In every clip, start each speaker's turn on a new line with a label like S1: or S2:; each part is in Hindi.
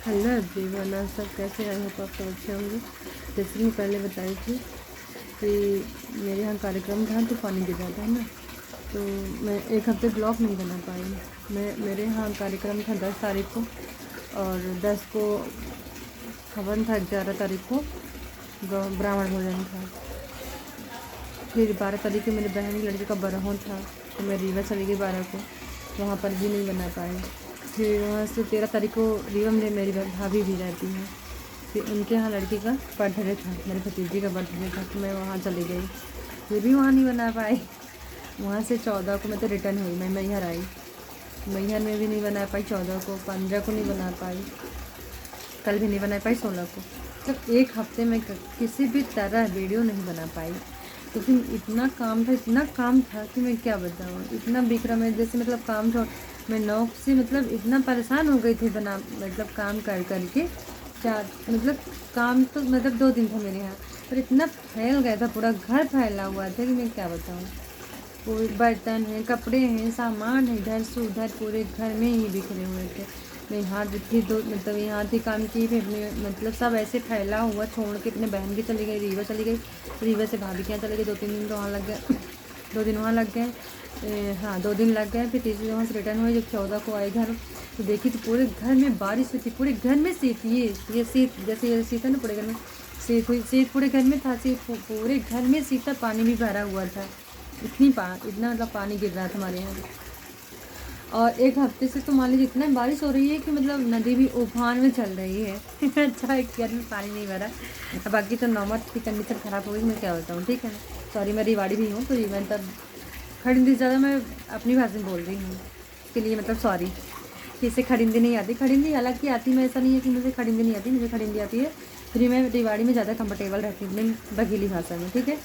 S1: हेलो एवरीवन, आप सब कैसे आए? होप आप सब अच्छे होंगे। जैसे मैं पहले बताई थी कि मेरे यहाँ कार्यक्रम था तूफानी गिरा था ना, तो मैं एक हफ्ते ब्लॉग नहीं बना पाई। मेरे यहाँ कार्यक्रम था 10 तारीख को, और 10 को हवन था, 11 तारीख को ब्राह्मण भोजन था। फिर 12 तारीख को मेरी बहन की लड़की का बरहों था, तो मैं रीवा चली गई 12 को, वहाँ पर भी नहीं बना पाई। फिर वहाँ से 13 तारीख को रीवा में मेरी भाभी भी रहती हैं, फिर उनके यहाँ लड़की का बर्थडे था, मेरे भतीजी का बर्थडे था, तो मैं वहाँ चली गई, फिर भी वहाँ नहीं बना पाई। वहाँ से 14 को मैं तो रिटर्न हुई, मैं मैहर आई, मैहर में भी नहीं बना पाई 14 को, 15 को नहीं बना पाई, कल भी नहीं बना पाई 16 को। तब एक हफ्ते में किसी भी तरह वीडियो नहीं बना पाई, तो फिर इतना काम था कि मैं क्या बताऊँ। इतना बिखरा मैं, जैसे मतलब काम छोड़, मैं नौक से मतलब इतना परेशान हो गई थी मतलब काम कर के मतलब काम तो मतलब 2 दिन था मेरे यहाँ, पर इतना फैल गया था, पूरा घर फैला हुआ था कि मैं क्या बताऊँ। पूरे बर्तन हैं, कपड़े हैं, सामान है, इधर से उधर पूरे घर में ही बिखरे हुए थे। मैं यहाँ थी मतलब यहाँ थी काम की, फिर मतलब सब ऐसे फैला हुआ छोड़ के अपने बहन की चली गई, रीवा चली गई, रीवा से भाभी के यहाँ चली गई, 2-3 दिन तो वहाँ लग गए 2 दिन वहाँ लग गए, हाँ 2 दिन लग गए। फिर तीसरे वहाँ से रिटर्न हुए, जब 14 को आए घर, तो देखी तो पूरे घर में बारिश हुई थी, पूरे घर में शीत, ये शीत जैसे ये शीत है ना, पूरे घर में शीत हुई, शीत पूरे घर में था, शीत पूरे घर में शीत था, पानी भी भरा हुआ था, इतना मतलब पानी गिर रहा था हमारे यहाँ। और एक हफ्ते से तो मान लीजिए इतना बारिश हो रही है कि मतलब नदी भी उफान में चल रही है अच्छा एक घर में पानी नहीं भरा, बाकी तो नॉर्मल की कंडीशन ख़राब हो गई, मैं क्या बताऊँ। ठीक है ना, सॉरी, मैं रिवाड़ी भी हूँ, तो रिवन तब खड़िंदी ज़्यादा मैं अपनी भाषा में बोल रही हूँ, इसके लिए मतलब सॉरी कि इसे खड़िंदी नहीं आती। खड़िंदी हालांकि आती, मैं ऐसा नहीं है कि मुझे खड़िंदी नहीं आती, मुझे खड़िंदी आती है, फिर मैं रिवाड़ी में ज़्यादा कंफर्टेबल रहती हूँ, मैं बघेली भाषा में। ठीक है,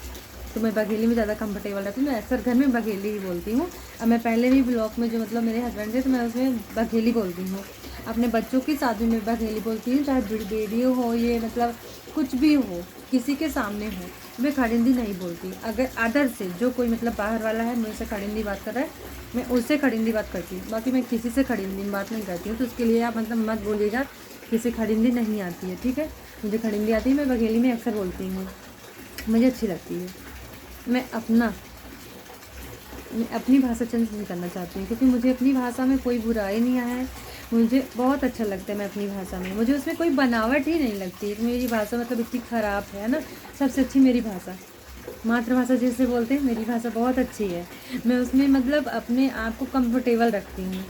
S1: तो मैं बघेली में ज़्यादा कंफर्टेबल रहती हूँ, मैं अक्सर घर में बघेली ही बोलती हूँ। अब मैं पहले भी ब्लॉग में जो मतलब मेरे हस्बैंड थे, तो मैं उसमें बघेली बोलती हूँ, अपने बच्चों की शादी में बघेली बोलती हूँ, चाहे वीडियो हो, ये मतलब कुछ भी हो, किसी के सामने हो, मैं खड़िंदी नहीं बोलती। अगर अदर से जो कोई मतलब बाहर वाला है, मुझसे खड़िंदी बात कर रहा है, मैं उससे खड़िंदी बात करती हूँ, बाकी मैं किसी से खड़िंदी में बात नहीं करती हूँ। तो उसके लिए आप मतलब मत बोलिएगा किसी खड़िंदी नहीं आती है। ठीक है, मुझे खड़िंदी आती है, मैं बघेली में अक्सर बोलती हूँ, मुझे अच्छी लगती है। मैं अपनी भाषा चेंज नहीं करना चाहती हूँ, क्योंकि मुझे अपनी भाषा में कोई बुराई नहीं आया है, मुझे बहुत अच्छा लगता है। मैं अपनी भाषा में, मुझे उसमें कोई बनावट ही नहीं लगती कि मेरी भाषा मतलब इतनी ख़राब है ना। सबसे अच्छी मेरी भाषा, मातृभाषा जैसे बोलते हैं, मेरी भाषा बहुत अच्छी है। मैं उसमें मतलब अपने आप को कंफर्टेबल रखती हूँ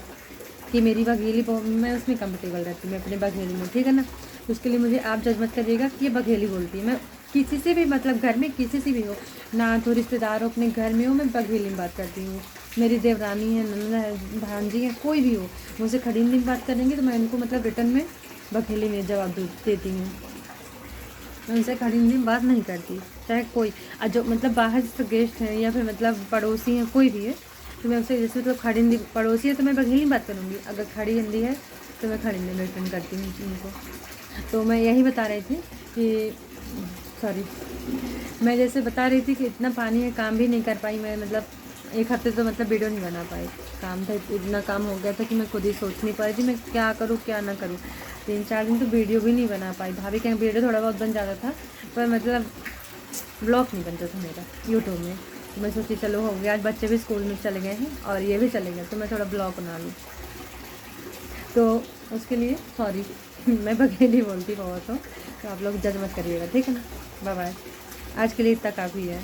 S1: कि मेरी बघेली, मैं उसमें कंफर्टेबल रहती हूँ, मैं अपने बघेली में। ठीक है ना, तो उसके लिए मुझे आप जज मत करिएगा कि ये बघेली बोलती है। मैं किसी से भी मतलब घर में किसी से भी हो ना, तो रिश्तेदार हो, अपने घर में हो, मैं बघेली में बात करती हूँ। मेरी देवरानी है, नंदा है, भांजी है, कोई भी हो, मुझसे खड़िंदी में बात करेंगे तो मैं उनको मतलब रिटर्न में बघेली में जवाब देती हूँ। मैं उनसे खड़िंदी में बात नहीं करती, चाहे कोई जो मतलब बाहर से गेस्ट हैं या फिर मतलब पड़ोसी हैं, कोई भी है, तो मैं उससे जैसे मतलब खड़ी हिंदी, पड़ोसी है तो मैं बघेली में बात करूँगी, अगर खड़ी हिंदी है तो मैं खड़ी हिंदी में रिटर्न करती हूँ उनको। तो मैं यही बता रही थी कि सॉरी, मैं जैसे बता रही थी कि इतना पानी है, काम भी नहीं कर पाई मैं, मतलब एक हफ्ते तो मतलब वीडियो नहीं बना पाई, काम था, इतना काम हो गया था कि मैं खुद ही सोच नहीं पा रही थी मैं क्या करूँ क्या ना करूँ। 3-4 दिन तो वीडियो भी नहीं बना पाई, भाभी का वीडियो थोड़ा बहुत बन जाता था, पर मतलब ब्लॉग नहीं बनता था मेरा यूट्यूब में। तो मैं सोची चलो हो गया, आज बच्चे भी स्कूल में चले गए हैं और ये भी चले गए, तो मैं थोड़ा ब्लॉग बना लूँ, तो उसके लिए सॉरी मैं बघेली बोलती बहुत हूँ, तो आप लोग जज मत करिएगा। ठीक है ना, बाय बाय, आज के लिए इतना काफ़ी है।